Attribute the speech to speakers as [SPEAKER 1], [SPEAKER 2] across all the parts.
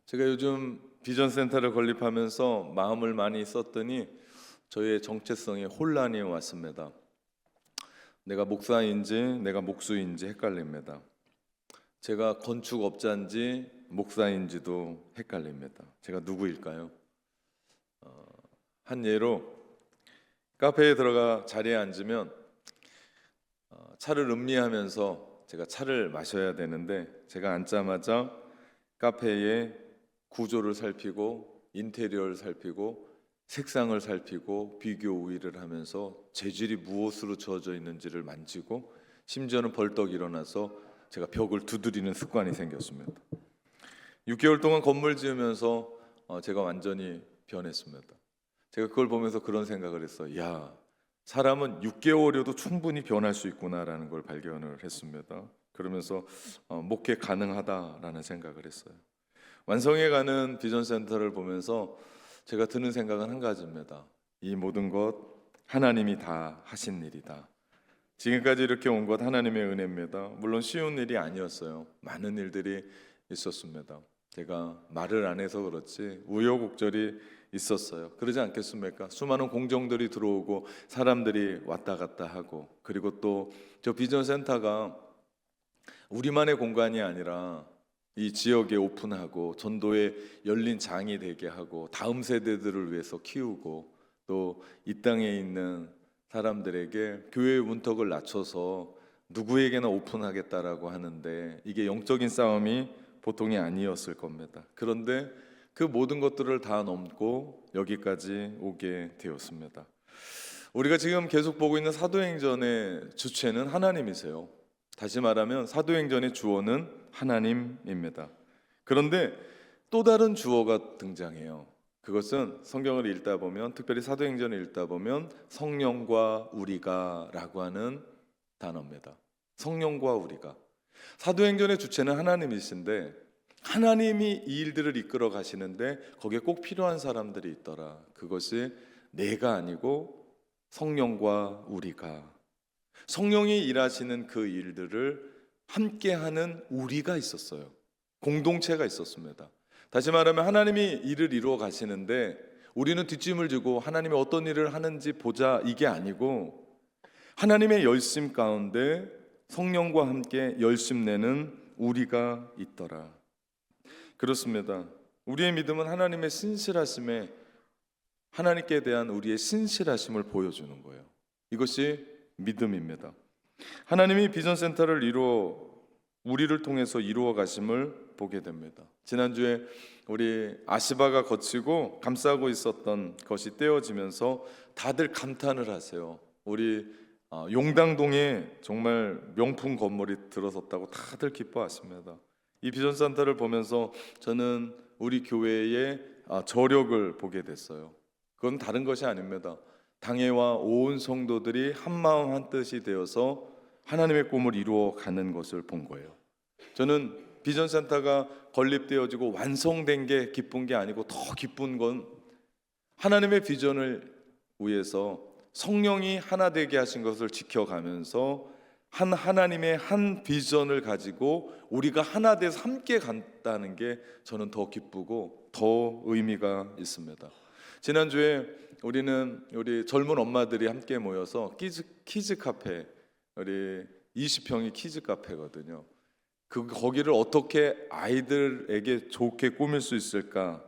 [SPEAKER 1] 제가 요즘 비전센터를 건립하면서 마음을 많이 썼더니 저의 정체성에 혼란이 왔습니다. 내가 목사인지 내가 목수인지 헷갈립니다. 제가 건축업자인지 목사인지도 헷갈립니다. 제가 누구일까요? 한 예로 카페에 들어가 자리에 앉으면 차를 음미하면서 제가 차를 마셔야 되는데 제가 앉자마자 카페의 구조를 살피고 인테리어를 살피고 색상을 살피고 비교 우위를 하면서 재질이 무엇으로 주어져 있는지를 만지고 심지어는 벌떡 일어나서 제가 벽을 두드리는 습관이 생겼습니다. 6개월 동안 건물 지으면서 제가 완전히 변했습니다. 제가 그걸 보면서 그런 생각을 했어요. 야, 사람은 6개월여도 충분히 변할 수 있구나라는 걸 발견을 했습니다. 그러면서 목회 가능하다라는 생각을 했어요. 완성해가는 비전센터를 보면서 제가 드는 생각은 한 가지입니다. 이 모든 것 하나님이 다 하신 일이다. 지금까지 이렇게 온 것 하나님의 은혜입니다. 물론 쉬운 일이 아니었어요. 많은 일들이 있었습니다. 제가 말을 안 해서 그렇지 우여곡절이 있었어요. 그러지 않겠습니까? 수많은 공정들이 들어오고 사람들이 왔다 갔다 하고, 그리고 또 저 비전센터가 우리만의 공간이 아니라 이 지역에 오픈하고 전도에 열린 장이 되게 하고 다음 세대들을 위해서 키우고 또 이 땅에 있는 사람들에게 교회의 문턱을 낮춰서 누구에게나 오픈하겠다라고 하는데, 이게 영적인 싸움이 보통이 아니었을 겁니다. 그런데 그 모든 것들을 다 넘고 여기까지 오게 되었습니다. 우리가 지금 계속 보고 있는 사도행전의 주체는 하나님이세요. 다시 말하면 사도행전의 주어는 하나님입니다. 그런데 또 다른 주어가 등장해요. 그것은 성경을 읽다 보면, 특별히 사도행전을 읽다 보면 성령과 우리가 라고 하는 단어입니다. 성령과 우리가. 사도행전의 주체는 하나님이신데 하나님이 이 일들을 이끌어 가시는데 거기에 꼭 필요한 사람들이 있더라. 그것이 내가 아니고 성령과 우리가. 성령이 일하시는 그 일들을 함께하는 우리가 있었어요. 공동체가 있었습니다. 다시 말하면 하나님이 일을 이루어 가시는데 우리는 뒷짐을 지고 하나님이 어떤 일을 하는지 보자, 이게 아니고 하나님의 열심 가운데 성령과 함께 열심 내는 우리가 있더라. 그렇습니다. 우리의 믿음은 하나님의 신실하심에, 하나님께 대한 우리의 신실하심을 보여주는 거예요. 이것이 믿음입니다. 하나님이 비전센터를 우리를 통해서 이루어 가심을 보게 됩니다. 지난주에 우리 아시바가 거치고 감싸고 있었던 것이 떼어지면서 다들 감탄을 하세요. 우리 용당동에 정말 명품 건물이 들어섰다고 다들 기뻐하십니다. 이 비전센터를 보면서 저는 우리 교회의 저력을 보게 됐어요. 그건 다른 것이 아닙니다. 당회와 온 성도들이 한마음 한뜻이 되어서 하나님의 꿈을 이루어가는 것을 본 거예요. 저는 비전센터가 건립되어지고 완성된 게 기쁜 게 아니고 더 기쁜 건 하나님의 비전을 위해서 성령이 하나 되게 하신 것을 지켜가면서 하나님의 한 비전을 가지고 우리가 하나 돼서 함께 간다는 게 저는 더 기쁘고 더 의미가 있습니다. 지난주에 우리 젊은 엄마들이 함께 모여서 키즈 카페, 우리 20평이 키즈 카페거든요. 거기를 어떻게 아이들에게 좋게 꾸밀 수 있을까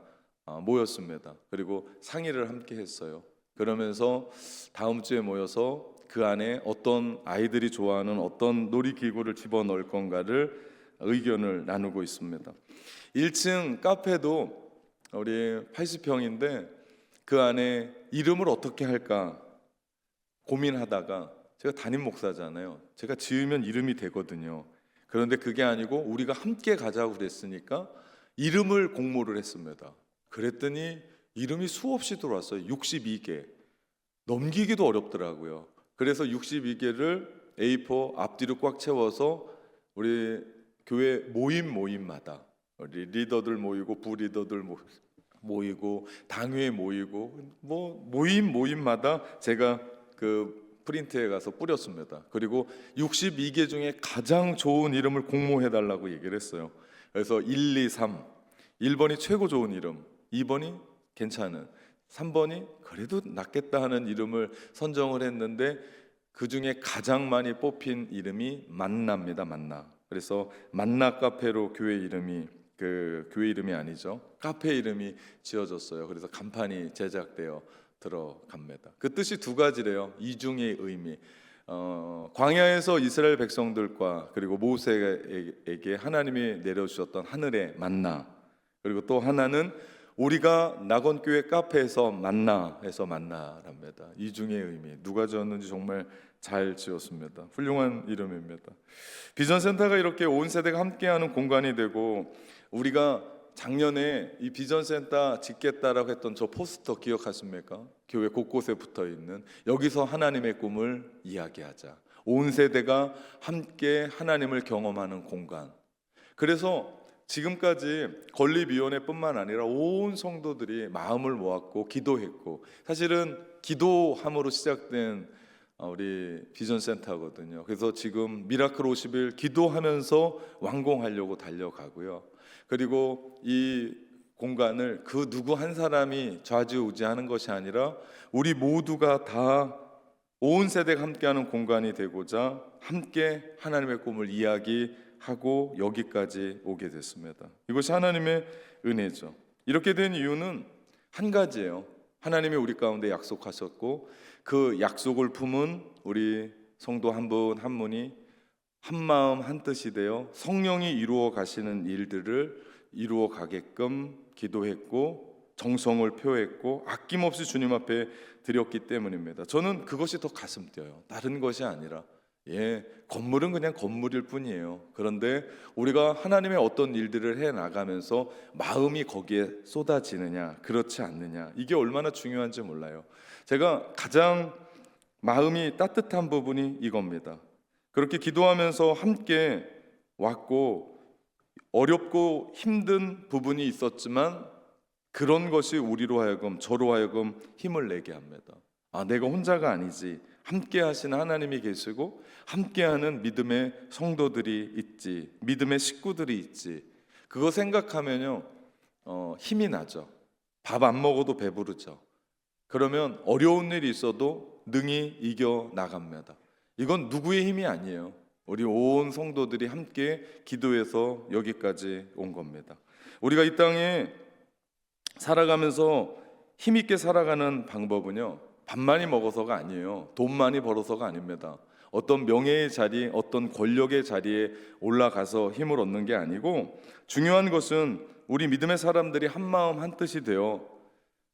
[SPEAKER 1] 모였습니다. 그리고 상의를 함께 했어요. 그러면서 다음 주에 모여서 그 안에 어떤 아이들이 좋아하는 어떤 놀이기구를 집어넣을 건가를 의견을 나누고 있습니다. 1층 카페도 우리 80평인데 그 안에 이름을 어떻게 할까 고민하다가, 제가 담임 목사잖아요. 제가 지으면 이름이 되거든요. 그런데 그게 아니고 우리가 함께 가자고 그랬으니까 이름을 공모를 했습니다. 그랬더니 이름이 수없이 들어왔어요. 62개. 넘기기도 어렵더라고요. 그래서 62개를 A4 앞뒤로 꽉 채워서 우리 교회 모임마다 우리 리더들 모이고 부리더들 모이고 당회 모이고 모임마다 제가 그 프린트에 가서 뿌렸습니다. 그리고 62개 중에 가장 좋은 이름을 공모해달라고 얘기를 했어요. 그래서 1, 2, 3 1번이 최고 좋은 이름, 2번이 괜찮은, 3번이 그래도 낫겠다 하는 이름을 선정을 했는데 그 중에 가장 많이 뽑힌 이름이 만나입니다. 만나. 그래서 만나 카페로 교회 이름이 아니죠. 카페 이름이 지어졌어요. 그래서 간판이 제작되어 들어갑니다. 그 뜻이 두 가지래요. 이중의 의미. 광야에서 이스라엘 백성들과 그리고 모세에게 하나님이 내려주셨던 하늘의 만나, 그리고 또 하나는 우리가 낙원교회 카페에서 만나에서 만나랍니다. 이중의 의미. 누가 지었는지 정말 잘 지었습니다. 훌륭한 이름입니다. 비전센터가 이렇게 온 세대가 함께하는 공간이 되고, 우리가 작년에 이 비전센터 짓겠다라고 했던 저 포스터 기억하십니까? 교회 곳곳에 붙어있는, 여기서 하나님의 꿈을 이야기하자, 온 세대가 함께 하나님을 경험하는 공간. 그래서 지금까지 건립위원회뿐만 아니라 온 성도들이 마음을 모았고 기도했고, 사실은 기도함으로 시작된 우리 비전센터거든요. 그래서 지금 미라클 50일 기도하면서 완공하려고 달려가고요. 그리고 이 공간을 그 누구 한 사람이 좌지우지하는 것이 아니라 우리 모두가 다 온 세대가 함께하는 공간이 되고자 함께 하나님의 꿈을 이야기하고 여기까지 오게 됐습니다. 이것이 하나님의 은혜죠. 이렇게 된 이유는 한 가지예요. 하나님이 우리 가운데 약속하셨고, 그 약속을 품은 우리 성도 한 분 한 분이 한 마음 한 뜻이 되어 성령이 이루어 가시는 일들을 이루어 가게끔 기도했고 정성을 표했고 아낌없이 주님 앞에 드렸기 때문입니다. 저는 그것이 더 가슴 뛰어요. 다른 것이 아니라, 건물은 그냥 건물일 뿐이에요. 그런데 우리가 하나님의 어떤 일들을 해 나가면서 마음이 거기에 쏟아지느냐 그렇지 않느냐, 이게 얼마나 중요한지 몰라요. 제가 가장 마음이 따뜻한 부분이 이겁니다. 그렇게 기도하면서 함께 왔고 어렵고 힘든 부분이 있었지만 그런 것이 저로 하여금 힘을 내게 합니다. 내가 혼자가 아니지, 함께 하시는 하나님이 계시고 함께하는 믿음의 성도들이 있지, 믿음의 식구들이 있지. 그거 생각하면요 힘이 나죠. 밥 안 먹어도 배부르죠. 그러면 어려운 일이 있어도 능히 이겨 나갑니다. 이건 누구의 힘이 아니에요. 우리 온 성도들이 함께 기도해서 여기까지 온 겁니다. 우리가 이 땅에 살아가면서 힘있게 살아가는 방법은요, 밥 많이 먹어서가 아니에요. 돈 많이 벌어서가 아닙니다. 어떤 명예의 자리, 어떤 권력의 자리에 올라가서 힘을 얻는 게 아니고, 중요한 것은 우리 믿음의 사람들이 한 마음 한 뜻이 되어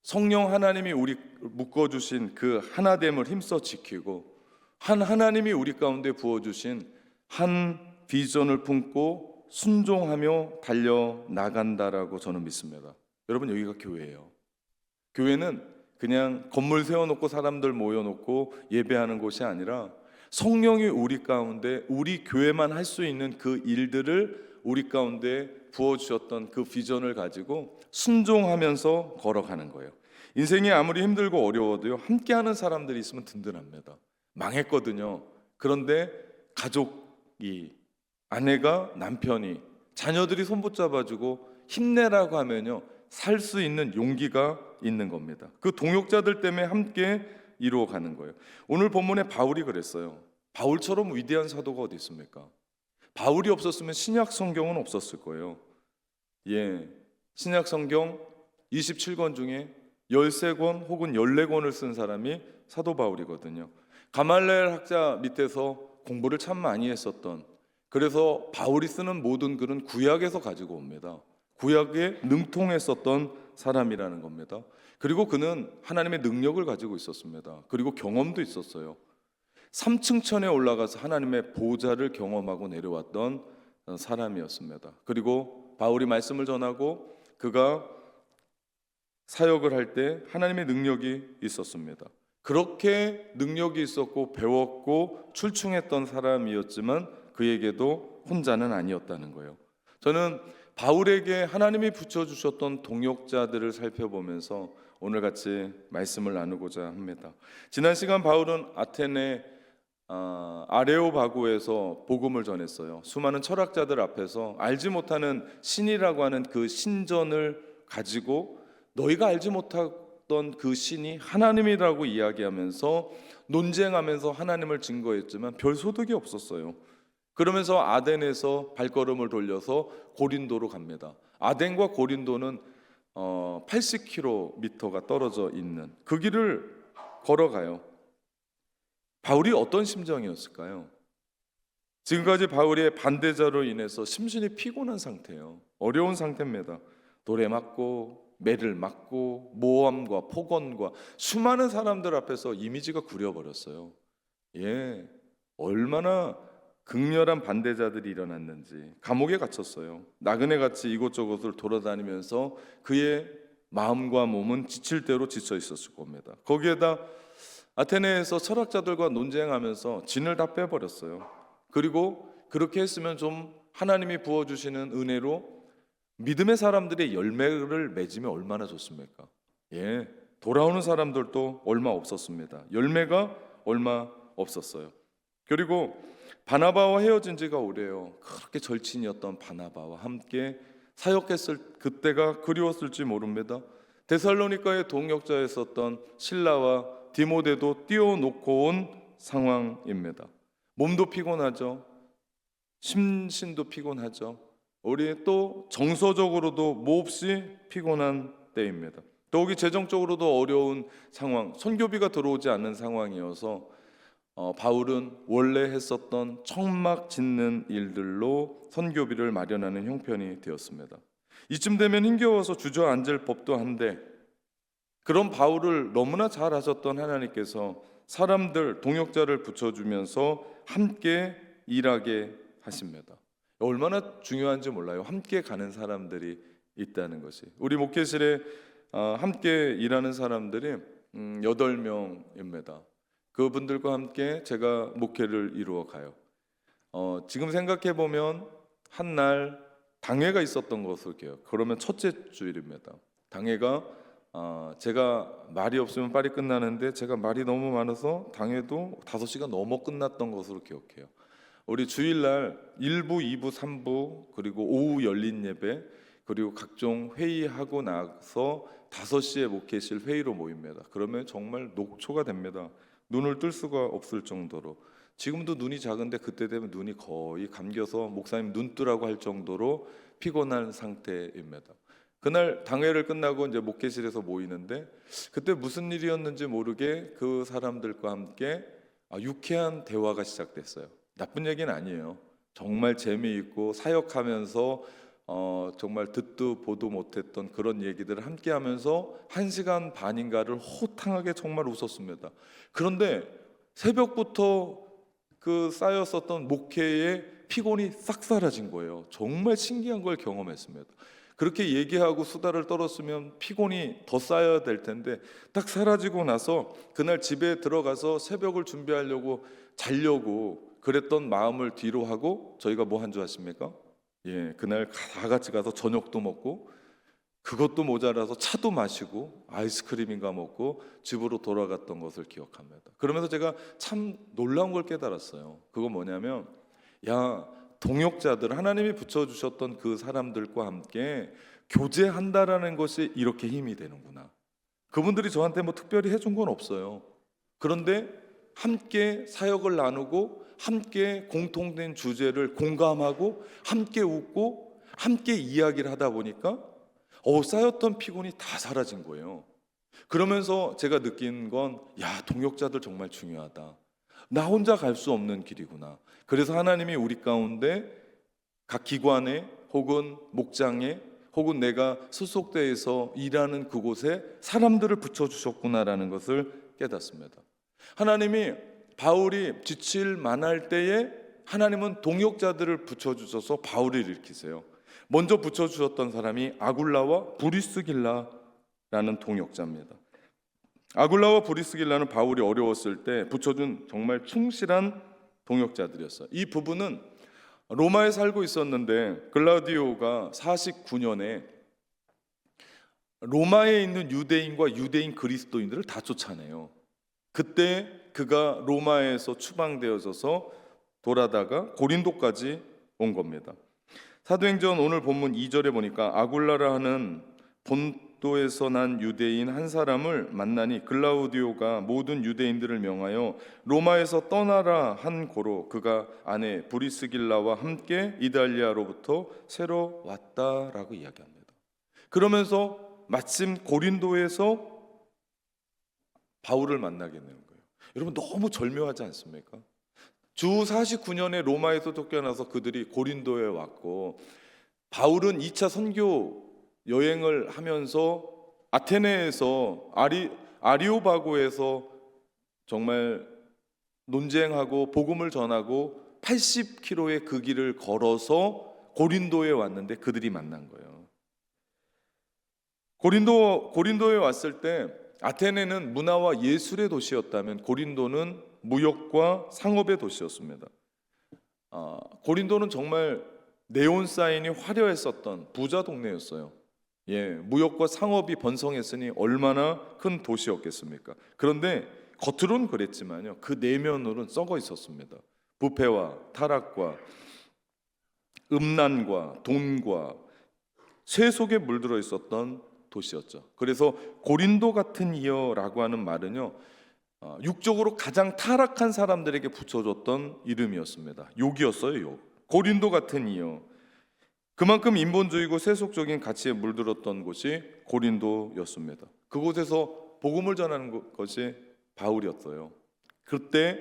[SPEAKER 1] 성령 하나님이 우리 묶어주신 그 하나됨을 힘써 지키고, 한 하나님이 우리 가운데 부어주신 한 비전을 품고 순종하며 달려나간다라고 저는 믿습니다. 여러분, 여기가 교회예요. 교회는 그냥 건물 세워놓고 사람들 모여놓고 예배하는 곳이 아니라 성령이 우리 가운데, 우리 교회만 할 수 있는 그 일들을 우리 가운데 부어주셨던 그 비전을 가지고 순종하면서 걸어가는 거예요. 인생이 아무리 힘들고 어려워도요, 함께하는 사람들이 있으면 든든합니다. 망했거든요. 그런데 가족이, 아내가, 남편이, 자녀들이 손 붙잡아주고 힘내라고 하면요, 살 수 있는 용기가 있는 겁니다. 그 동역자들 때문에 함께 이루어가는 거예요. 오늘 본문에 바울이 그랬어요. 바울처럼 위대한 사도가 어디 있습니까? 바울이 없었으면 신약 성경은 없었을 거예요. 신약 성경 27권 중에 13권 혹은 14권을 쓴 사람이 사도 바울이거든요. 가말레엘 학자 밑에서 공부를 참 많이 했었던, 그래서 바울이 쓰는 모든 글은 구약에서 가지고 옵니다. 구약에 능통했었던 사람이라는 겁니다. 그리고 그는 하나님의 능력을 가지고 있었습니다. 그리고 경험도 있었어요. 3층 천에 올라가서 하나님의 보좌를 경험하고 내려왔던 사람이었습니다. 그리고 바울이 말씀을 전하고 그가 사역을 할 때 하나님의 능력이 있었습니다. 그렇게 능력이 있었고 배웠고 출중했던 사람이었지만 그에게도 혼자는 아니었다는 거예요. 저는 바울에게 하나님이 붙여주셨던 동역자들을 살펴보면서 오늘 같이 말씀을 나누고자 합니다. 지난 시간 바울은 아테네 아레오바고에서 복음을 전했어요. 수많은 철학자들 앞에서 알지 못하는 신이라고 하는 그 신전을 가지고 너희가 알지 못했던 그 신이 하나님이라고 이야기하면서 논쟁하면서 하나님을 증거했지만 별 소득이 없었어요. 그러면서 아덴에서 발걸음을 돌려서 고린도로 갑니다. 아덴과 고린도는 80km가 떨어져 있는 그 길을 걸어가요. 바울이 어떤 심정이었을까요? 지금까지 바울의 반대자로 인해서 심신이 피곤한 상태예요. 어려운 상태입니다. 돌에 맞고 매를 맞고 모함과 폭언과 수많은 사람들 앞에서 이미지가 구려버렸어요. 예, 얼마나 극렬한 반대자들이 일어났는지. 감옥에 갇혔어요. 나그네같이 이곳저곳을 돌아다니면서 그의 마음과 몸은 지칠 대로 지쳐 있었을 겁니다. 거기에다 아테네에서 철학자들과 논쟁하면서 진을 다 빼버렸어요. 그리고 그렇게 했으면 좀 하나님이 부어주시는 은혜로 믿음의 사람들의 열매를 맺으면 얼마나 좋습니까? 예, 돌아오는 사람들도 얼마 없었습니다. 열매가 얼마 없었어요. 그리고 바나바와 헤어진 지가 오래요. 그렇게 절친이었던 바나바와 함께 사역했을 그때가 그리웠을지 모릅니다. 데살로니가의 동역자였었던 실라와 디모데도 띄워놓고 온 상황입니다. 몸도 피곤하죠. 심신도 피곤하죠. 우리 또 정서적으로도 몹시 피곤한 때입니다. 더욱이 재정적으로도 어려운 상황, 선교비가 들어오지 않는 상황이어서 바울은 원래 했었던 청막 짓는 일들로 선교비를 마련하는 형편이 되었습니다. 이쯤 되면 힘겨워서 주저앉을 법도 한데 그런 바울을 너무나 잘 아셨던 하나님께서 사람들, 동역자를 붙여주면서 함께 일하게 하십니다. 얼마나 중요한지 몰라요. 함께 가는 사람들이 있다는 것이. 우리 목회실에 함께 일하는 사람들이 8명입니다. 그분들과 함께 제가 목회를 이루어 가요. 지금 생각해 보면 한 날 당회가 있었던 것을 기억. 그러면 첫째 주일입니다. 당회가 제가 말이 없으면 빨리 끝나는데 제가 말이 너무 많아서 당회도 5시간 넘어 끝났던 것으로 기억해요. 우리 주일날 1부, 2부, 3부 그리고 오후 열린 예배 그리고 각종 회의하고 나서 5시에 목회실 회의로 모입니다. 그러면 정말 녹초가 됩니다. 눈을 뜰 수가 없을 정도로. 지금도 눈이 작은데 그때 되면 눈이 거의 감겨서 목사님 눈 뜨라고 할 정도로 피곤한 상태입니다. 그날 당회를 끝나고 이제 목회실에서 모이는데 그때 무슨 일이었는지 모르게 그 사람들과 함께 유쾌한 대화가 시작됐어요. 나쁜 얘기는 아니에요. 정말 재미있고 사역하면서 정말 듣도 보도 못했던 그런 얘기들을 함께 하면서 1시간 반인가를 호탕하게 정말 웃었습니다. 그런데 새벽부터 그 쌓였었던 목회의 피곤이 싹 사라진 거예요. 정말 신기한 걸 경험했습니다. 그렇게 얘기하고 수다를 떨었으면 피곤이 더 쌓여야 될 텐데 딱 사라지고 나서 그날 집에 들어가서 새벽을 준비하려고 자려고 그랬던 마음을 뒤로 하고 저희가 뭐 한 줄 아십니까? 예, 그날 다 같이 가서 저녁도 먹고 그것도 모자라서 차도 마시고 아이스크림인가 먹고 집으로 돌아갔던 것을 기억합니다. 그러면서 제가 참 놀라운 걸 깨달았어요. 그건 뭐냐면 동역자들, 하나님이 붙여주셨던 그 사람들과 함께 교제한다라는 것이 이렇게 힘이 되는구나. 그분들이 저한테 뭐 특별히 해준 건 없어요. 그런데 함께 사역을 나누고 함께 공통된 주제를 공감하고 함께 웃고 함께 이야기를 하다 보니까 쌓였던 피곤이 다 사라진 거예요. 그러면서 제가 느낀 건 동역자들 정말 중요하다. 나 혼자 갈 수 없는 길이구나. 그래서 하나님이 우리 가운데 각 기관에 혹은 목장에 혹은 내가 소속대에서 일하는 그곳에 사람들을 붙여주셨구나라는 것을 깨닫습니다. 하나님이 바울이 지칠 만할 때에 하나님은 동역자들을 붙여주셔서 바울을 일으키세요. 먼저 붙여주셨던 사람이 아굴라와 브리스길라라는 동역자입니다. 아굴라와 브리스길라는 바울이 어려웠을 때 붙여준 정말 충실한 동역자들이었어요. 이 부부는 로마에 살고 있었는데 글라우디오가 49년에 로마에 있는 유대인과 유대인 그리스도인들을 다 쫓아내요. 그때 그가 로마에서 추방되어져서 돌아다가 고린도까지 온 겁니다. 사도행전 오늘 본문 2절에 보니까 아굴라라 하는 본도에서 난 유대인 한 사람을 만나니 글라우디오가 모든 유대인들을 명하여 로마에서 떠나라 한 고로 그가 아내 브리스길라와 함께 이달리아로부터 새로 왔다라고 이야기합니다. 그러면서 마침 고린도에서 바울을 만나게 되는 거예요. 여러분 너무 절묘하지 않습니까? 주 49년에 로마에서 쫓겨나서 그들이 고린도에 왔고, 바울은 2차 선교 여행을 하면서 아테네에서 아리오바고에서 정말 논쟁하고 복음을 전하고 80km의 그 길을 걸어서 고린도에 왔는데 그들이 만난 거예요. 고린도에 왔을 때 아테네는 문화와 예술의 도시였다면 고린도는 무역과 상업의 도시였습니다. 고린도는 정말 네온 사인이 화려했었던 부자 동네였어요. 무역과 상업이 번성했으니 얼마나 큰 도시였겠습니까? 그런데 겉으로는 그랬지만요, 그 내면으로는 썩어 있었습니다. 부패와 타락과 음란과 돈과 쇠 속에 물들어 있었던 도시였죠. 그래서 고린도 같은 이여라고 하는 말은요, 육적으로 가장 타락한 사람들에게 붙여줬던 이름이었습니다. 욕이었어요, 욕. 고린도 같은 이여. 그만큼 인본주의고 세속적인 가치에 물들었던 곳이 고린도였습니다. 그곳에서 복음을 전하는 것이 바울이었어요. 그때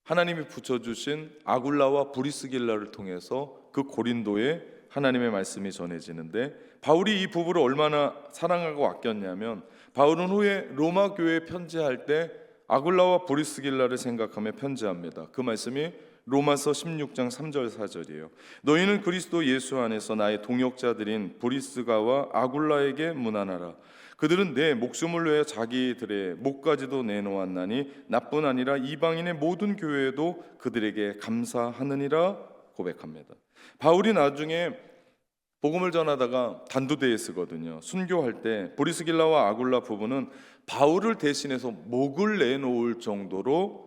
[SPEAKER 1] 하나님이 붙여주신 아굴라와 브리스길라를 통해서 그 고린도에 하나님의 말씀이 전해지는데, 바울이 이 부부를 얼마나 사랑하고 아꼈냐면 바울은 후에 로마 교회에 편지할 때 아굴라와 브리스길라를 생각하며 편지합니다. 그 말씀이 로마서 16장 3절 4절이에요. 너희는 그리스도 예수 안에서 나의 동역자들인 브리스가와 아굴라에게 문안하라. 그들은 내 목숨을 위해 자기들의 목까지도 내놓았나니 나뿐 아니라 이방인의 모든 교회에도 그들에게 감사하느니라 고백합니다. 바울이 나중에 복음을 전하다가 단두대에 쓰거든요. 순교할 때 브리스길라와 아굴라 부부는 바울을 대신해서 목을 내놓을 정도로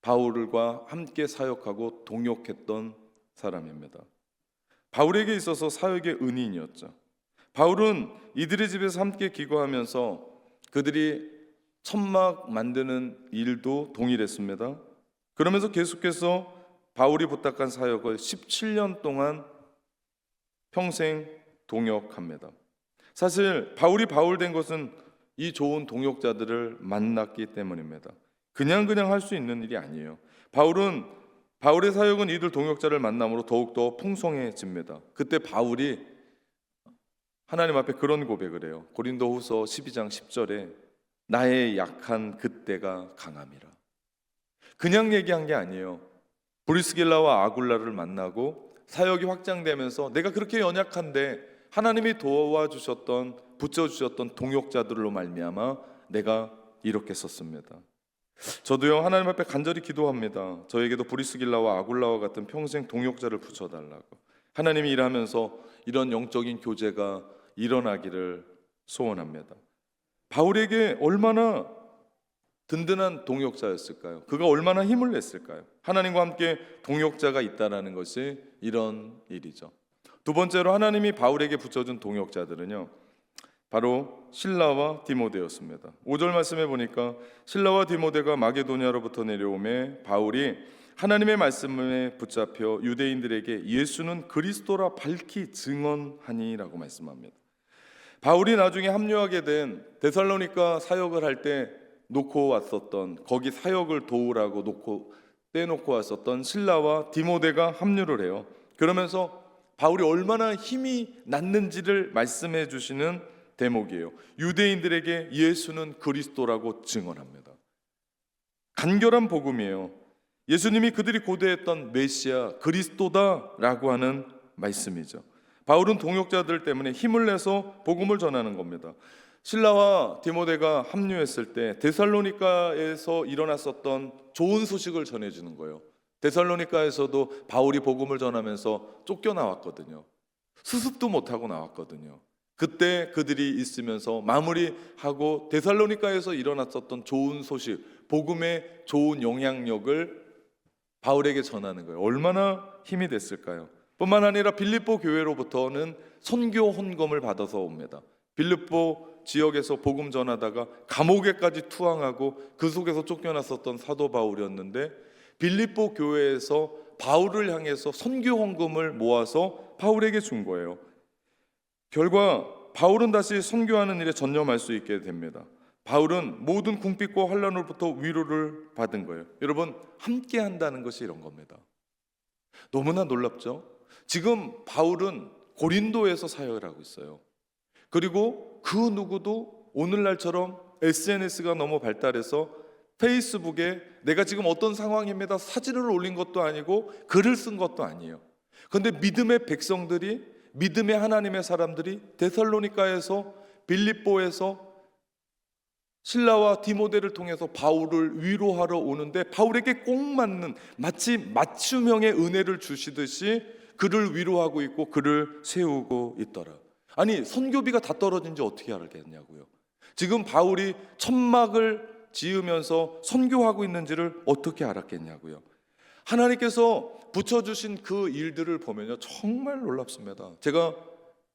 [SPEAKER 1] 바울과 함께 사역하고 동역했던 사람입니다. 바울에게 있어서 사역의 은인이었죠. 바울은 이들의 집에서 함께 기거하면서 그들이 천막 만드는 일도 동일했습니다. 그러면서 계속해서 바울이 부탁한 사역을 17년 동안 평생 동역합니다. 사실 바울이 바울 된 것은 이 좋은 동역자들을 만났기 때문입니다. 그냥 할 수 있는 일이 아니에요. 바울의 사역은 이들 동역자를 만남으로 더욱더 풍성해집니다. 그때 바울이 하나님 앞에 그런 고백을 해요. 고린도후서 12장 10절에 나의 약한 그때가 강함이라. 그냥 얘기한 게 아니에요. 브리스길라와 아굴라를 만나고 사역이 확장되면서 내가 그렇게 연약한데 하나님이 도와주셨던, 붙여주셨던 동역자들로 말미암아 내가 이렇게 썼습니다. 저도요, 하나님 앞에 간절히 기도합니다. 저에게도 브리스길라와 아굴라와 같은 평생 동역자를 붙여달라고. 하나님이 일하면서 이런 영적인 교제가 일어나기를 소원합니다. 바울에게 얼마나 든든한 동역자였을까요? 그가 얼마나 힘을 냈을까요? 하나님과 함께 동역자가 있다는 것이 이런 일이죠. 두 번째로 하나님이 바울에게 붙여준 동역자들은요, 바로 실라와 디모데였습니다. 5절 말씀에 보니까 실라와 디모데가 마게도냐로부터 내려오매 바울이 하나님의 말씀에 붙잡혀 유대인들에게 예수는 그리스도라 밝히 증언하니라고 말씀합니다. 바울이 나중에 합류하게 된 데살로니가 사역을 할 때 놓고 왔었던, 거기 사역을 도우라고 떼놓고 왔었던 실라와 디모데가 합류를 해요. 그러면서 바울이 얼마나 힘이 났는지를 말씀해 주시는 대목이에요. 유대인들에게 예수는 그리스도라고 증언합니다. 간결한 복음이에요. 예수님이 그들이 고대했던 메시아 그리스도다라고 하는 말씀이죠. 바울은 동역자들 때문에 힘을 내서 복음을 전하는 겁니다. 실라와 디모데가 합류했을 때 데살로니가에서 일어났었던 좋은 소식을 전해주는 거예요. 데살로니가에서도 바울이 복음을 전하면서 쫓겨나왔거든요. 수습도 못하고 나왔거든요. 그때 그들이 있으면서 마무리하고 데살로니가에서 일어났었던 좋은 소식, 복음의 좋은 영향력을 바울에게 전하는 거예요. 얼마나 힘이 됐을까요? 뿐만 아니라 빌립보 교회로부터는 선교 헌금을 받아서 옵니다. 빌립보 지역에서 복음 전하다가 감옥에까지 투항하고 그 속에서 쫓겨났었던 사도 바울이었는데, 빌립보 교회에서 바울을 향해서 선교 헌금을 모아서 바울에게 준 거예요. 결과 바울은 다시 선교하는 일에 전념할 수 있게 됩니다. 바울은 모든 궁핍과 환난으로부터 위로를 받은 거예요. 여러분, 함께 한다는 것이 이런 겁니다. 너무나 놀랍죠? 지금 바울은 고린도에서 사역을 하고 있어요. 그리고 그 누구도 오늘날처럼 SNS가 너무 발달해서 페이스북에 내가 지금 어떤 상황입니다 사진을 올린 것도 아니고 글을 쓴 것도 아니에요. 그런데 믿음의 백성들이, 믿음의 하나님의 사람들이 데살로니가에서, 빌립보에서 실라와 디모데를 통해서 바울을 위로하러 오는데, 바울에게 꼭 맞는, 마치 맞춤형의 은혜를 주시듯이 그를 위로하고 있고 그를 세우고 있더라. 아니, 선교비가 다 떨어진 지 어떻게 알겠냐고요. 지금 바울이 천막을 지으면서 선교하고 있는지를 어떻게 알았겠냐고요. 하나님께서 붙여주신 그 일들을 보면요, 정말 놀랍습니다. 제가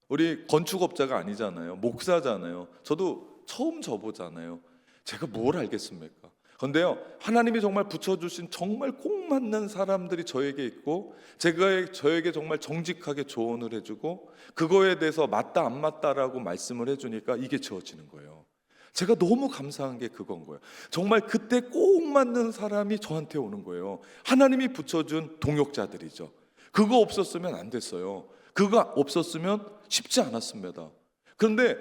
[SPEAKER 1] 우리 건축업자가 아니잖아요. 목사잖아요. 저도 처음 져보잖아요. 제가 뭘 알겠습니까? 그런데요, 하나님이 정말 붙여주신 정말 꼭 맞는 사람들이 저에게 있고, 저에게 정말 정직하게 조언을 해주고 그거에 대해서 맞다 안 맞다라고 말씀을 해주니까 이게 지어지는 거예요. 제가 너무 감사한 게 그건 거예요. 정말 그때 꼭 맞는 사람이 저한테 오는 거예요. 하나님이 붙여준 동역자들이죠. 그거 없었으면 안 됐어요. 그거 없었으면 쉽지 않았습니다. 그런데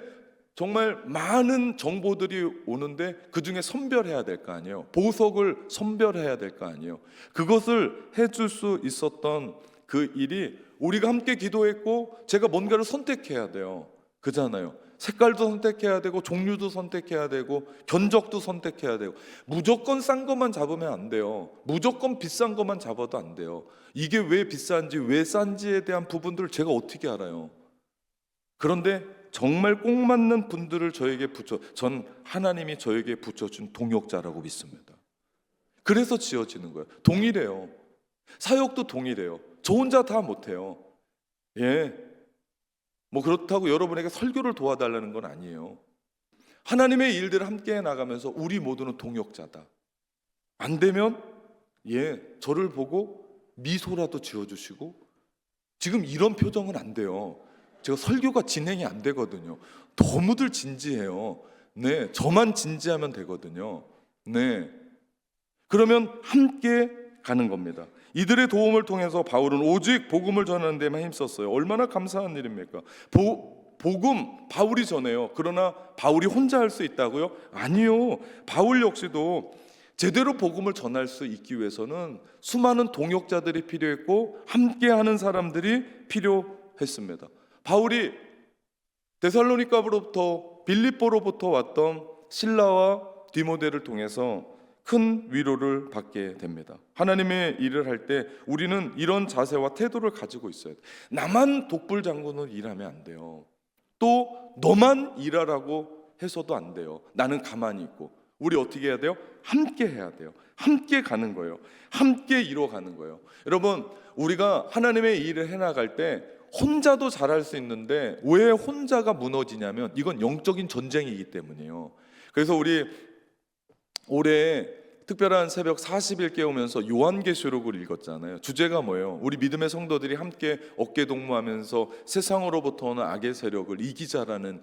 [SPEAKER 1] 정말 많은 정보들이 오는데 그 중에 선별해야 될 거 아니에요. 보석을 선별해야 될 거 아니에요. 그것을 해줄 수 있었던 그 일이, 우리가 함께 기도했고 제가 뭔가를 선택해야 돼요. 그잖아요. 색깔도 선택해야 되고 종류도 선택해야 되고 견적도 선택해야 되고, 무조건 싼 것만 잡으면 안 돼요. 무조건 비싼 것만 잡아도 안 돼요. 이게 왜 비싼지 왜 싼지에 대한 부분들을 제가 어떻게 알아요? 그런데 정말 꼭 맞는 분들을 전 하나님이 저에게 붙여준 동역자라고 믿습니다. 그래서 지어지는 거예요. 동일해요. 사역도 동일해요. 저 혼자 다 못해요. 뭐 그렇다고 여러분에게 설교를 도와달라는 건 아니에요. 하나님의 일들을 함께 나가면서 우리 모두는 동역자다. 안 되면 저를 보고 미소라도 지어주시고, 지금 이런 표정은 안 돼요. 제가 설교가 진행이 안 되거든요. 너무들 진지해요. 저만 진지하면 되거든요. 그러면 함께 가는 겁니다. 이들의 도움을 통해서 바울은 오직 복음을 전하는 데만 힘썼어요. 얼마나 감사한 일입니까? 복음 바울이 전해요. 그러나 바울이 혼자 할 수 있다고요? 아니요. 바울 역시도 제대로 복음을 전할 수 있기 위해서는 수많은 동역자들이 필요했고 함께하는 사람들이 필요했습니다. 바울이 데살로니가로부터, 빌립보로부터 왔던 실라와 디모데를 통해서 큰 위로를 받게 됩니다. 하나님의 일을 할 때 우리는 이런 자세와 태도를 가지고 있어야 돼요. 나만 독불장군으로 일하면 안 돼요. 또 너만 일하라고 해서도 안 돼요. 나는 가만히 있고. 우리 어떻게 해야 돼요? 함께 해야 돼요. 함께 가는 거예요. 함께 이뤄가는 거예요. 여러분, 우리가 하나님의 일을 해나갈 때 혼자도 잘할 수 있는데 왜 혼자가 무너지냐면 이건 영적인 전쟁이기 때문이에요. 그래서 우리 올해 특별한 새벽 40일 깨우면서 요한계시록을 읽었잖아요. 주제가 뭐예요? 우리 믿음의 성도들이 함께 어깨동무하면서 세상으로부터 오는 악의 세력을 이기자라는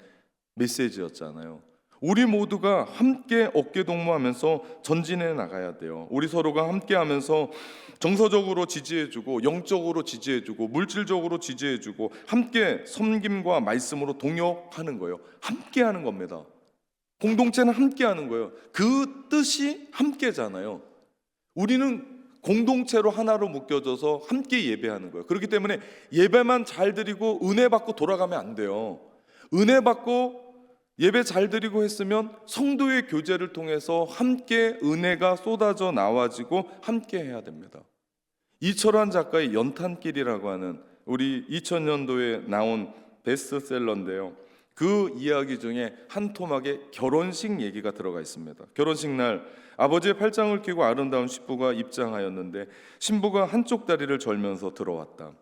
[SPEAKER 1] 메시지였잖아요. 우리 모두가 함께 어깨동무하면서 전진해 나가야 돼요. 우리 서로가 함께하면서 정서적으로 지지해주고, 영적으로 지지해주고, 물질적으로 지지해주고, 함께 섬김과 말씀으로 동역하는 거예요. 함께하는 겁니다. 공동체는 함께하는 거예요. 그 뜻이 함께잖아요. 우리는 공동체로 하나로 묶여져서 함께 예배하는 거예요. 그렇기 때문에 예배만 잘 드리고 은혜 받고 돌아가면 안 돼요. 은혜 받고 예배 잘 드리고 했으면 성도의 교제를 통해서 함께 은혜가 쏟아져 나와지고 함께 해야 됩니다. 이철환 작가의 연탄길이라고 하는 우리 2000년도에 나온 베스트셀러인데요. 그 이야기 중에 한 토막에 결혼식 얘기가 들어가 있습니다. 결혼식 날 아버지의 팔짱을 끼고 아름다운 신부가 입장하였는데 신부가 한쪽 다리를 절면서 들어왔다.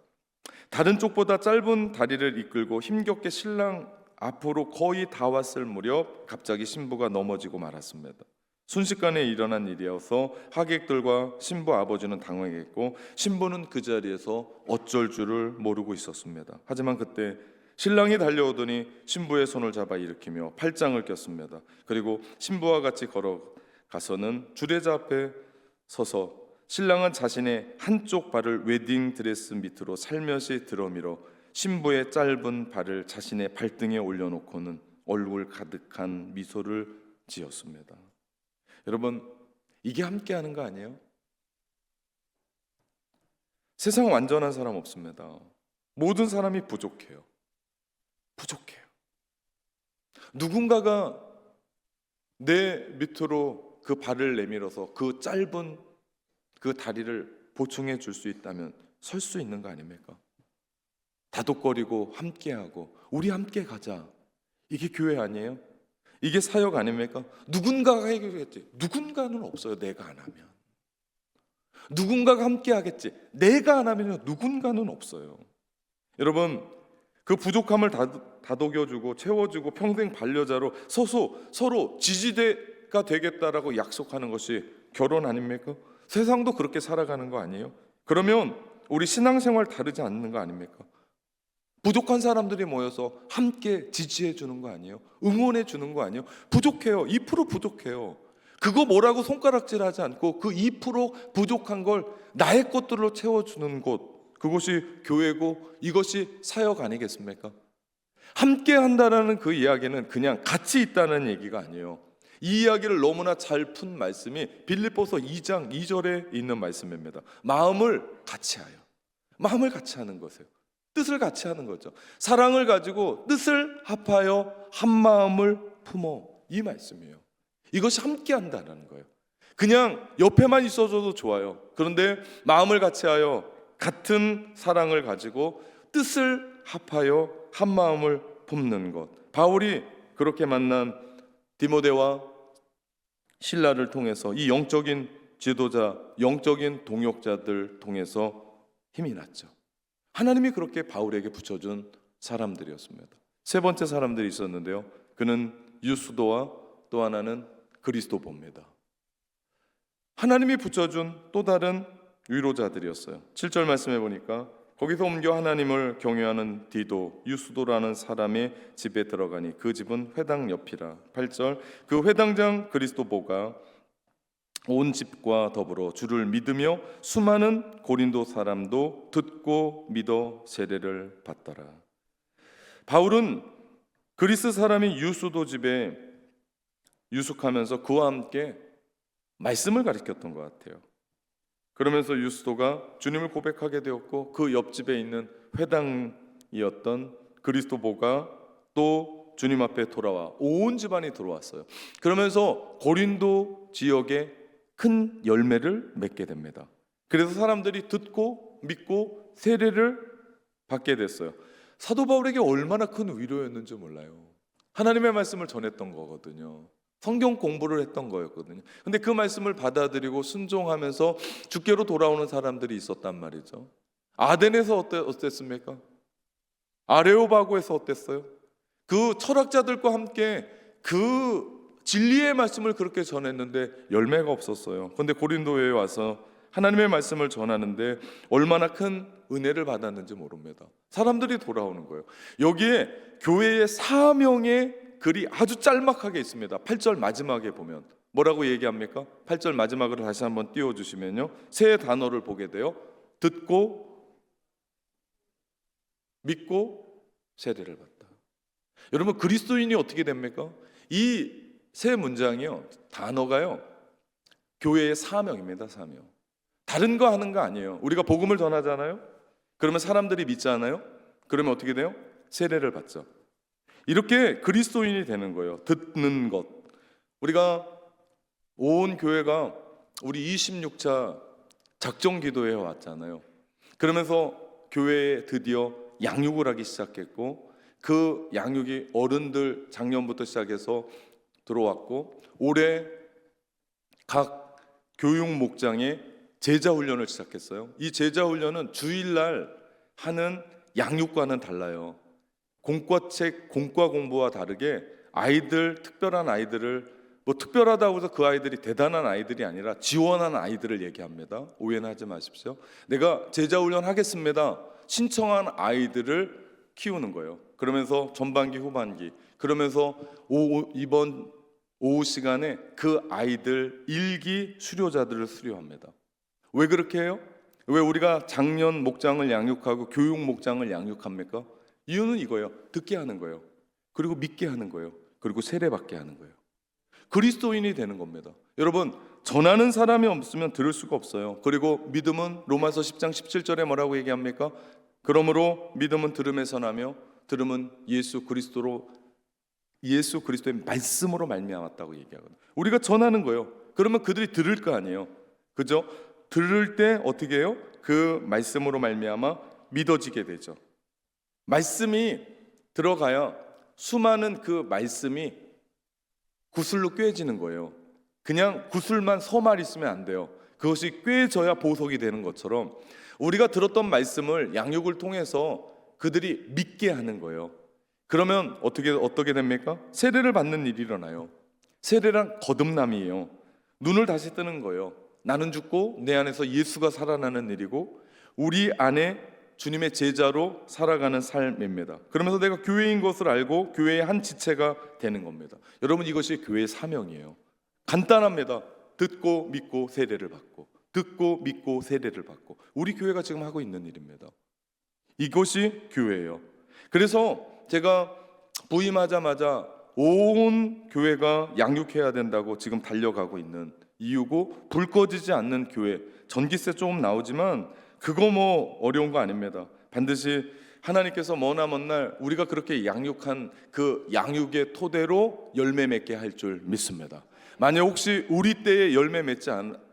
[SPEAKER 1] 다른 쪽보다 짧은 다리를 이끌고 힘겹게 신랑 앞으로 거의 다 왔을 무렵 갑자기 신부가 넘어지고 말았습니다. 순식간에 일어난 일이어서 하객들과 신부 아버지는 당황했고 신부는 그 자리에서 어쩔 줄을 모르고 있었습니다. 하지만 그때 신랑이 달려오더니 신부의 손을 잡아 일으키며 팔짱을 꼈습니다. 그리고 신부와 같이 걸어가서는 주례자 앞에 서서 신랑은 자신의 한쪽 발을 웨딩 드레스 밑으로 살며시 들어밀어 신부의 짧은 발을 자신의 발등에 올려놓고는 얼굴 가득한 미소를 지었습니다. 여러분, 이게 함께하는 거 아니에요? 세상 완전한 사람 없습니다. 모든 사람이 부족해요. 누군가가 내 밑으로 그 발을 내밀어서 그 짧은 그 다리를 보충해 줄 수 있다면 설 수 있는 거 아닙니까? 다독거리고 함께하고 우리 함께 가자. 이게 교회 아니에요? 이게 사역 아닙니까? 누군가가 해결하겠지. 누군가는 없어요. 내가 안 하면. 누군가가 함께 하겠지. 내가 안 하면 누군가는 없어요. 여러분, 그 부족함을 다독여주고 채워주고 평생 반려자로 서로 지지대가 되겠다라고 약속하는 것이 결혼 아닙니까? 세상도 그렇게 살아가는 거 아니에요? 그러면 우리 신앙생활 다르지 않는 거 아닙니까? 부족한 사람들이 모여서 함께 지지해 주는 거 아니에요? 응원해 주는 거 아니에요? 부족해요. 2% 부족해요. 그거 뭐라고 손가락질하지 않고 그 2% 부족한 걸 나의 것들로 채워주는 곳, 그것이 교회고 이것이 사역 아니겠습니까? 함께 한다라는 그 이야기는 그냥 같이 있다는 얘기가 아니에요. 이 이야기를 너무나 잘 푼 말씀이 빌립보서 2장 2절에 있는 말씀입니다. 마음을 같이 하여. 마음을 같이 하는 것이에요. 뜻을 같이 하는 거죠. 사랑을 가지고 뜻을 합하여 한 마음을 품어. 이 말씀이에요. 이것이 함께 한다는 거예요. 그냥 옆에만 있어줘도 좋아요. 그런데 마음을 같이 하여 같은 사랑을 가지고 뜻을 합하여 한 마음을 품는 것. 바울이 그렇게 만난 디모데와 실라를 통해서 이 영적인 지도자, 영적인 동역자들 통해서 힘이 났죠. 하나님이 그렇게 바울에게 붙여준 사람들이었습니다. 세 번째 사람들이 있었는데요. 그는 유스도와 또 하나는 그리스도보입니다. 하나님이 붙여준 또 다른 위로자들이었어요. 7절 말씀해 보니까 거기서 옮겨 하나님을 경외하는 디도, 유스도라는 사람의 집에 들어가니 그 집은 회당 옆이라. 8절 그 회당장 그리스도보가 온 집과 더불어 주를 믿으며 수많은 고린도 사람도 듣고 믿어 세례를 받더라. 바울은 그리스 사람이 유스도 집에 유숙하면서 그와 함께 말씀을 가르쳤던 것 같아요. 그러면서 유스도가 주님을 고백하게 되었고 그 옆집에 있는 회당이었던 그리스도보가 또 주님 앞에 돌아와 온 집안이 들어왔어요. 그러면서 고린도 지역에 큰 열매를 맺게 됩니다. 그래서 사람들이 듣고 믿고 세례를 받게 됐어요. 사도 바울에게 얼마나 큰 위로였는지 몰라요. 하나님의 말씀을 전했던 거거든요. 성경 공부를 했던 거였거든요. 근데 그 말씀을 받아들이고 순종하면서 주께로 돌아오는 사람들이 있었단 말이죠. 아덴에서 어땠습니까? 아레오바고에서 어땠어요? 그 철학자들과 함께 그 진리의 말씀을 그렇게 전했는데 열매가 없었어요. 그런데 고린도에 와서 하나님의 말씀을 전하는데 얼마나 큰 은혜를 받았는지 모릅니다. 사람들이 돌아오는 거예요. 여기에 교회의 사명의 글이 아주 짤막하게 있습니다. 8절 마지막에 보면 뭐라고 얘기합니까? 8절 마지막으로 다시 한번 띄워주시면요, 세 단어를 보게 돼요. 듣고 믿고 세례를 받다. 여러분, 그리스도인이 어떻게 됩니까? 이 세 문장이요, 단어가요, 교회의 사명입니다. 사명. 다른 거 하는 거 아니에요. 우리가 복음을 전하잖아요. 그러면 사람들이 믿잖아요. 그러면 어떻게 돼요? 세례를 받죠. 이렇게 그리스도인이 되는 거예요. 듣는 것. 우리가 온 교회가 우리 26차 작정 기도회 왔잖아요. 그러면서 교회에 드디어 양육을 하기 시작했고 그 양육이 어른들 작년부터 시작해서 들어왔고, 올해 각 교육 목장에 제자 훈련을 시작했어요. 이 제자 훈련은 주일날 하는 양육과는 달라요. 공과 공부와 다르게 특별한 아이들을, 뭐 특별하다고 해서 그 아이들이 대단한 아이들이 아니라 지원하는 아이들을 얘기합니다. 오해는 하지 마십시오. 내가 제자훈련 하겠습니다 신청한 아이들을 키우는 거예요. 그러면서 전반기 후반기, 그러면서 이번 오후 시간에 그 아이들 일기 수료자들을 수료합니다. 왜 그렇게 해요? 왜 우리가 작년 목장을 양육하고 교육 목장을 양육합니까? 이유는 이거예요. 듣게 하는 거예요. 그리고 믿게 하는 거예요. 그리고 세례받게 하는 거예요. 그리스도인이 되는 겁니다. 여러분, 전하는 사람이 없으면 들을 수가 없어요. 그리고 믿음은 로마서 10장 17절에 뭐라고 얘기합니까? 그러므로 믿음은 들음에서 나며 들음은 예수 그리스도의 말씀으로 말미암았다고 얘기하거든요. 우리가 전하는 거예요. 그러면 그들이 들을 거 아니에요. 그죠? 들을 때 어떻게 해요? 그 말씀으로 말미암아 믿어지게 되죠. 말씀이 들어가야 수많은 그 말씀이 구슬로 꿰어지는 거예요. 그냥 구슬만 서만 있으면 안 돼요. 그것이 꿰어져야 보석이 되는 것처럼 우리가 들었던 말씀을 양육을 통해서 그들이 믿게 하는 거예요. 그러면 어떻게 됩니까? 세례를 받는 일이 일어나요. 세례란 거듭남이에요. 눈을 다시 뜨는 거예요. 나는 죽고 내 안에서 예수가 살아나는 일이고 우리 안에 주님의 제자로 살아가는 삶입니다. 그러면서 내가 교회인 것을 알고 교회의 한 지체가 되는 겁니다. 여러분, 이것이 교회의 사명이에요. 간단합니다. 듣고 믿고 세례를 받고, 듣고 믿고 세례를 받고, 우리 교회가 지금 하고 있는 일입니다. 이것이 교회예요. 그래서 제가 부임하자마자 온 교회가 양육해야 된다고 지금 달려가고 있는 이유고, 불 꺼지지 않는 교회, 전기세 조금 나오지만 그거 뭐 어려운 거 아닙니다. 반드시 하나님께서 머나먼 날 우리가 그렇게 양육한 그 양육의 토대로 열매 맺게 할 줄 믿습니다. 만약 혹시 우리 때에 열매 맺지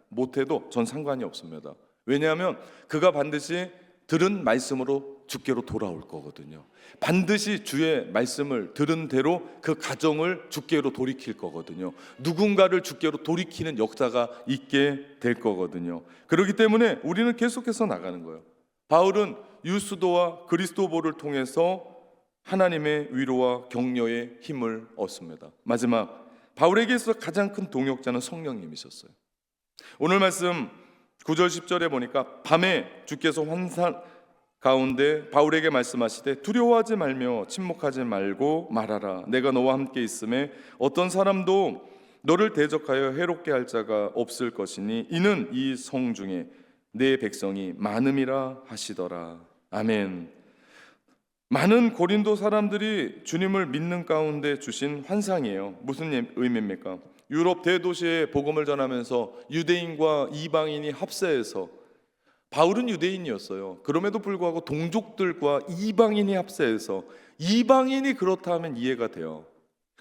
[SPEAKER 1] 못해도 전 상관이 없습니다. 왜냐하면 그가 반드시 들은 말씀으로 주께로 돌아올 거거든요. 반드시 주의 말씀을 들은 대로 그 가정을 주께로 돌이킬 거거든요. 누군가를 주께로 돌이키는 역사가 있게 될 거거든요. 그렇기 때문에 우리는 계속해서 나가는 거예요. 바울은 유스도와 그리스도보를 통해서 하나님의 위로와 격려의 힘을 얻습니다. 마지막, 바울에게 있어 가장 큰 동역자는 성령님이셨어요. 오늘 말씀 9절 10절에 보니까 밤에 주께서 환상 가운데 바울에게 말씀하시되 두려워하지 말며 침묵하지 말고 말하라. 내가 너와 함께 있음에 어떤 사람도 너를 대적하여 해롭게 할 자가 없을 것이니 이는 이 성 중에 내 백성이 많음이라 하시더라. 아멘. 많은 고린도 사람들이 주님을 믿는 가운데 주신 환상이에요. 무슨 의미입니까? 유럽 대도시에 복음을 전하면서 유대인과 이방인이 합세해서, 바울은 유대인이었어요. 그럼에도 불구하고 동족들과 이방인이 합세해서, 이방인이 그렇다면 이해가 돼요.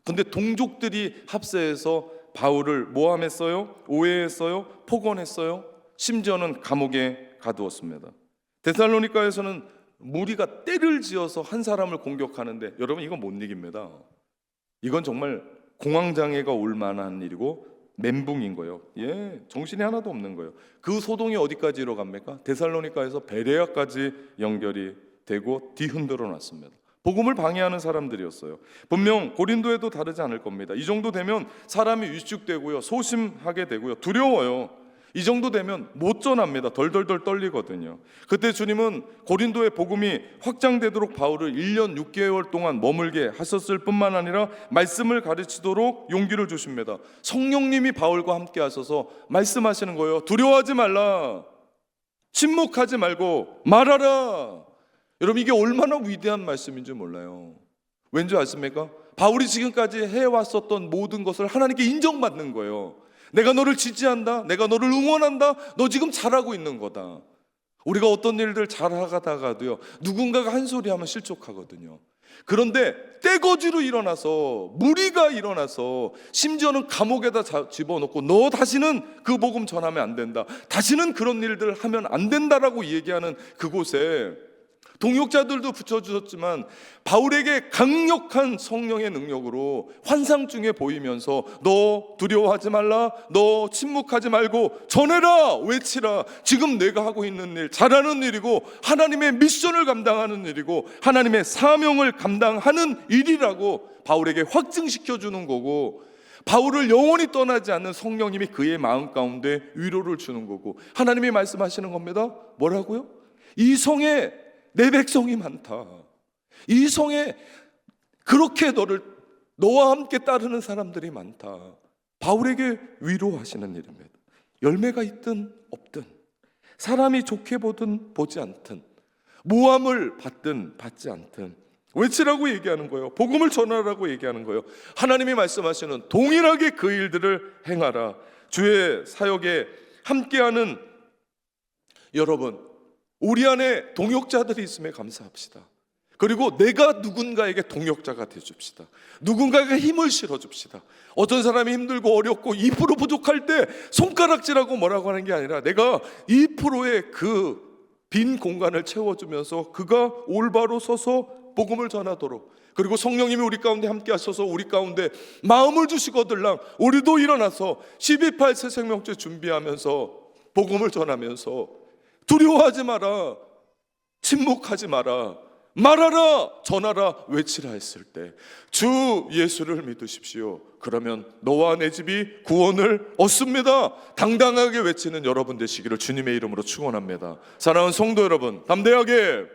[SPEAKER 1] 근데 동족들이 합세해서 바울을 모함했어요, 오해했어요, 폭언했어요, 심지어는 감옥에 가두었습니다. 데살로니가에서는 무리가 떼를 지어서 한 사람을 공격하는데, 여러분 이건 못 이깁니다. 이건 정말 공황장애가 올 만한 일이고 멘붕인 거예요. 정신이 하나도 없는 거예요. 그 소동이 어디까지 이뤄갑니까? 데살로니가에서 베레아까지 연결이 되고 뒤흔들어 놨습니다. 복음을 방해하는 사람들이었어요. 분명 고린도에도 다르지 않을 겁니다. 이 정도 되면 사람이 위축되고요, 소심하게 되고요, 두려워요. 이 정도 되면 못 전합니다. 덜덜덜 떨리거든요. 그때 주님은 고린도의 복음이 확장되도록 바울을 1년 6개월 동안 머물게 하셨을 뿐만 아니라 말씀을 가르치도록 용기를 주십니다. 성령님이 바울과 함께 하셔서 말씀하시는 거예요. 두려워하지 말라, 침묵하지 말고 말하라. 여러분, 이게 얼마나 위대한 말씀인지 몰라요. 왠지 아십니까? 바울이 지금까지 해왔었던 모든 것을 하나님께 인정받는 거예요. 내가 너를 지지한다, 내가 너를 응원한다, 너 지금 잘하고 있는 거다. 우리가 어떤 일들 잘하다가도요, 누군가가 한 소리 하면 실족하거든요. 그런데 떼거지로 일어나서, 무리가 일어나서, 심지어는 감옥에다 집어넣고 너 다시는 그 복음 전하면 안 된다, 다시는 그런 일들 하면 안 된다라고 얘기하는 그곳에 동역자들도 붙여주셨지만 바울에게 강력한 성령의 능력으로 환상 중에 보이면서 너 두려워하지 말라, 너 침묵하지 말고 전해라, 외치라. 지금 내가 하고 있는 일 잘하는 일이고 하나님의 미션을 감당하는 일이고 하나님의 사명을 감당하는 일이라고 바울에게 확증시켜주는 거고, 바울을 영원히 떠나지 않는 성령님이 그의 마음 가운데 위로를 주는 거고, 하나님이 말씀하시는 겁니다. 뭐라고요? 이 성에 내 백성이 많다. 이 성에 그렇게 너와 함께 따르는 사람들이 많다. 바울에게 위로하시는 일입니다. 열매가 있든 없든, 사람이 좋게 보든 보지 않든, 모함을 받든 받지 않든 외치라고 얘기하는 거예요. 복음을 전하라고 얘기하는 거예요. 하나님이 말씀하시는 동일하게 그 일들을 행하라. 주의 사역에 함께하는 여러분, 우리 안에 동역자들이 있음에 감사합시다. 그리고 내가 누군가에게 동역자가 되줍시다. 누군가에게 힘을 실어줍시다. 어떤 사람이 힘들고 어렵고 2% 부족할 때 손가락질하고 뭐라고 하는 게 아니라 내가 2%의 그 빈 공간을 채워주면서 그가 올바로 서서 복음을 전하도록, 그리고 성령님이 우리 가운데 함께 하셔서 우리 가운데 마음을 주시거들랑 우리도 일어나서 12.8 새 생명체 준비하면서 복음을 전하면서 두려워하지 마라, 침묵하지 마라, 말하라, 전하라, 외치라 했을 때 주 예수를 믿으십시오. 그러면 너와 내 집이 구원을 얻습니다. 당당하게 외치는 여러분 되시기를 주님의 이름으로 축원합니다. 사랑하는 성도 여러분, 담대하게